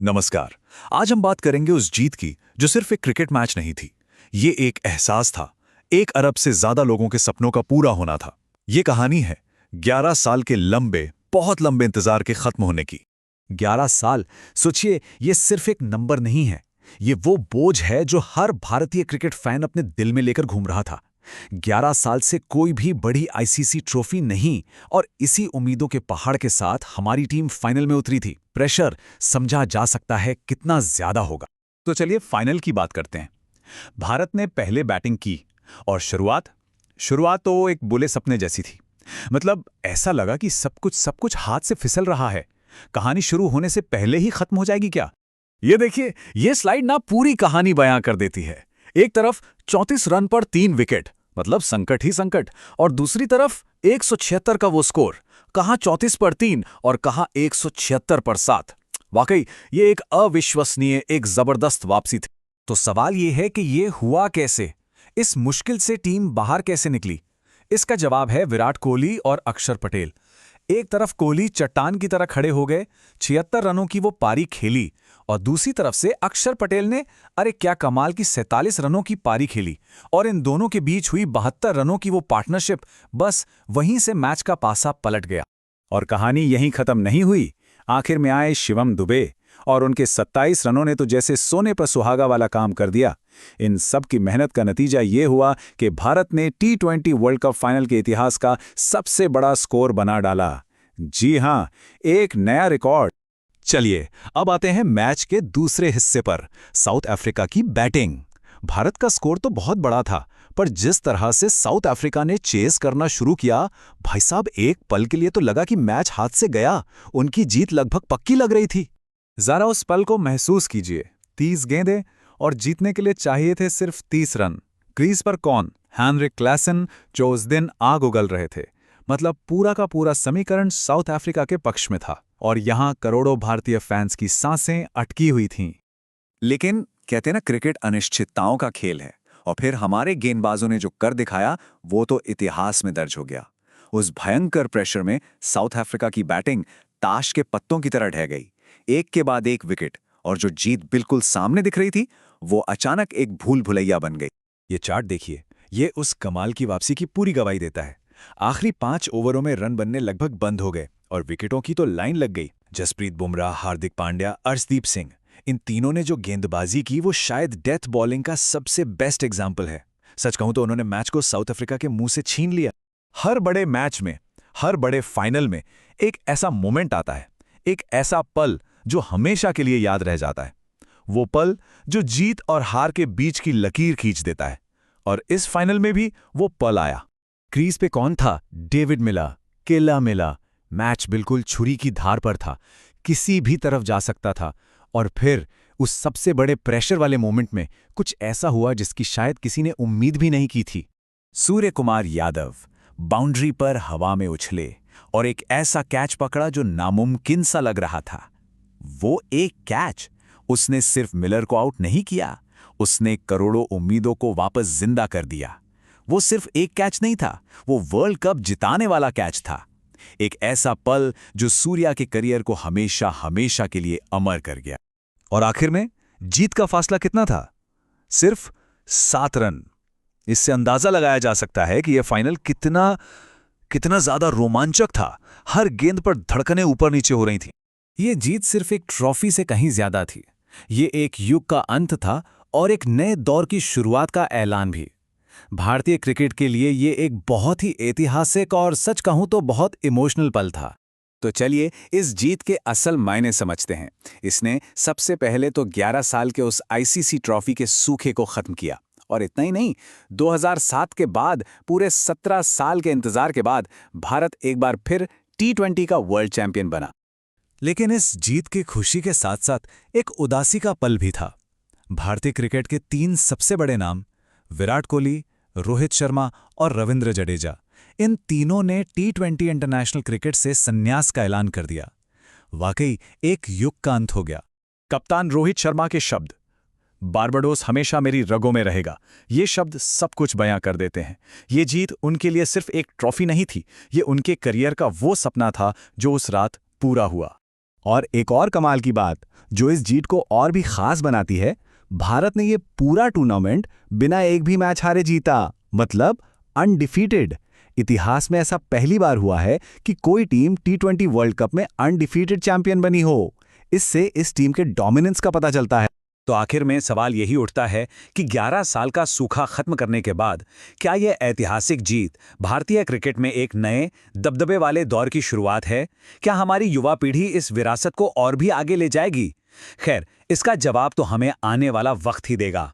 नमस्कार। आज हम बात करेंगे उस जीत की जो सिर्फ एक क्रिकेट मैच नहीं थी। ये एक एहसास था, 1 अरब से ज्यादा लोगों के सपनों का पूरा होना था। ये कहानी है 11 साल के लंबे, बहुत लंबे इंतजार के खत्म होने की। 11 साल। सोचिए, ये सिर्फ एक नंबर नहीं है। ये वो बोझ है जो हर भारतीय क्रिकेट फैन अपने दिल में लेकर घूम रहा था। 11 साल से कोई भी बड़ी आईसीसी ट्रॉफी नहीं, और इसी उम्मीदों के पहाड़ के साथ हमारी टीम फाइनल में उतरी थी। प्रेशर समझा जा सकता है कितना ज्यादा होगा। तो चलिए फाइनल की बात करते हैं। भारत ने पहले बैटिंग की और शुरुआत शुरुआत तो एक बुले सपने जैसी थी। मतलब ऐसा लगा कि सब कुछ हाथ से फिसल रहा है। कहानी शुरू होने से पहले ही खत्म हो जाएगी क्या? ये देखिए, ये स्लाइड ना पूरी कहानी बयां कर देती है। एक तरफ 34 रन पर 3 विकेट, मतलब संकट ही संकट, और दूसरी तरफ 176 का वो स्कोर। कहां 34 पर 3 और कहां 176 पर 7। वाकई ये एक अविश्वसनीय, एक जबरदस्त वापसी थी। तो सवाल ये है कि ये हुआ कैसे? इस मुश्किल से टीम बाहर कैसे निकली? इसका जवाब है विराट कोहली और अक्षर पटेल। एक तरफ कोहली चट्टान की तरह खड़े हो गए, 76 रनों की वो पारी खेली, और दूसरी तरफ से अक्षर पटेल ने अरे क्या कमाल की 47 रनों की पारी खेली। और इन दोनों के बीच हुई 72 रनों की वो पार्टनरशिप, बस वहीं से मैच का पासा पलट गया। और कहानी यहीं खत्म नहीं हुई। आखिर में आए शिवम दुबे, और उनके 27 रनों ने तो जैसे सोने पर सुहागा वाला काम कर दिया। इन सब की मेहनत का नतीजा ये हुआ कि भारत ने T20 वर्ल्ड कप फाइनल के इतिहास का सबसे बड़ा स्कोर बना डाला। जी हां, एक नया रिकॉर्ड। चलिए अब आते हैं मैच के दूसरे हिस्से पर, साउथ अफ्रीका की बैटिंग। भारत का स्कोर तो बहुत बड़ा था, पर जिस तरह से साउथ अफ्रीका ने चेस करना शुरू किया, भाई साहब, एक पल के लिए तो लगा कि मैच हाथ से गया। उनकी जीत लगभग पक्की लग रही थी। जरा उस पल को महसूस कीजिए। 30 गेंदें और जीतने के लिए चाहिए थे सिर्फ 30 रन। क्रीज पर कौन? हेनरिक क्लासन, जो उस दिन आग उगल रहे थे। मतलब पूरा का पूरा समीकरण साउथ अफ्रीका के पक्ष में था, और यहां करोड़ों भारतीय फैंस की सांसें अटकी हुई थीं। लेकिन कहते हैं ना, क्रिकेट अनिश्चितताओं का खेल है, और फिर हमारे गेंदबाजों ने जो कर दिखाया वो तो इतिहास में दर्ज हो गया। उस भयंकर प्रेशर में साउथ अफ्रीका की बैटिंग ताश के पत्तों की तरह ढह गई। एक के बाद एक विकेट, और जो जीत बिल्कुल सामने दिख रही थी वो अचानक एक भूल भुलैया बन गई। ये चार्ट देखिए, ये उस कमाल की वापसी की पूरी गवाही देता है। आखिरी 5 ओवरों में रन बनने लगभग बंद हो गए, और विकेटों की तो लाइन लग गई। जसप्रीत बुमराह, हार्दिक पांड्या, अर्शदीप सिंह, इन तीनों ने जो गेंदबाजी की वो शायद डेथ बॉलिंग का सबसे बेस्ट एग्जाम्पल है। सच कहूं तो उन्होंने मैच को साउथ अफ्रीका के मुंह से छीन लिया। हर बड़े मैच में, हर बड़े फाइनल में एक ऐसा मोमेंट आता है, एक ऐसा पल जो हमेशा के लिए याद रह जाता है। वो पल जो जीत और हार के बीच की लकीर खींच देता है। और इस फाइनल में भी वो पल आया। क्रीज पे कौन था? डेविड मिला, केला मिला। मैच बिल्कुल छुरी की धार पर था, किसी भी तरफ जा सकता था। और फिर उस सबसे बड़े प्रेशर वाले मोमेंट में कुछ ऐसा हुआ जिसकी शायद किसी ने उम्मीद भी नहीं की थी। सूर्य कुमार यादव बाउंड्री पर हवा में उछले और एक ऐसा कैच पकड़ा जो नामुमकिन सा लग रहा था। वो एक कैच, उसने सिर्फ मिलर को आउट नहीं किया, उसने करोड़ों उम्मीदों को वापस जिंदा कर दिया। वो सिर्फ एक कैच नहीं था, वो वर्ल्ड कप जिताने वाला कैच था। एक ऐसा पल जो सूर्या के करियर को हमेशा हमेशा के लिए अमर कर गया। और आखिर में जीत का फासला कितना था? सिर्फ 7 रन। इससे अंदाजा लगाया जा सकता है कि यह फाइनल कितना कितना ज्यादा रोमांचक था। हर गेंद पर धड़कनें ऊपर नीचे हो रही थीं। ये जीत सिर्फ एक ट्रॉफी से कहीं ज्यादा थी। ये एक युग का अंत था और एक नए दौर की शुरुआत का ऐलान भी। भारतीय क्रिकेट के लिए ये एक बहुत ही ऐतिहासिक और सच कहूं तो बहुत इमोशनल पल था। तो चलिए इस जीत के असल मायने समझते हैं। इसने सबसे पहले तो 11 साल के उस आईसीसी ट्रॉफी के सूखे को खत्म किया। और इतना ही नहीं, 2007 के बाद पूरे 17 साल के इंतजार के बाद भारत एक बार फिर T20 का वर्ल्ड चैंपियन बना। लेकिन इस जीत की खुशी के साथ साथ एक उदासी का पल भी था। भारतीय क्रिकेट के 3 सबसे बड़े नाम, विराट कोहली, रोहित शर्मा और रविंद्र जडेजा, इन तीनों ने T20 इंटरनेशनल क्रिकेट से संन्यास का ऐलान कर दिया। वाकई एक युग का अंत हो गया। कप्तान रोहित शर्मा के शब्द, बारबाडोस हमेशा मेरी रगों में रहेगा, ये शब्द सब कुछ बयां कर देते हैं। ये जीत उनके लिए सिर्फ एक ट्रॉफी नहीं थी, ये उनके करियर का वो सपना था जो उस रात पूरा हुआ। और एक और कमाल की बात जो इस जीत को और भी खास बनाती है, भारत ने ये पूरा टूर्नामेंट बिना एक भी मैच हारे जीता, मतलब अनडिफीटेड। इतिहास में ऐसा पहली बार हुआ है कि कोई टीम T20 वर्ल्ड कप में अनडिफीटेड चैंपियन बनी हो। इससे इस टीम के डोमिनेंस का पता चलता है। तो आखिर में सवाल यही उठता है कि 11 साल का सूखा खत्म करने के बाद क्या यह ऐतिहासिक जीत भारतीय क्रिकेट में एक नए दबदबे वाले दौर की शुरुआत है? क्या हमारी युवा पीढ़ी इस विरासत को और भी आगे ले जाएगी? खैर, इसका जवाब तो हमें आने वाला वक्त ही देगा।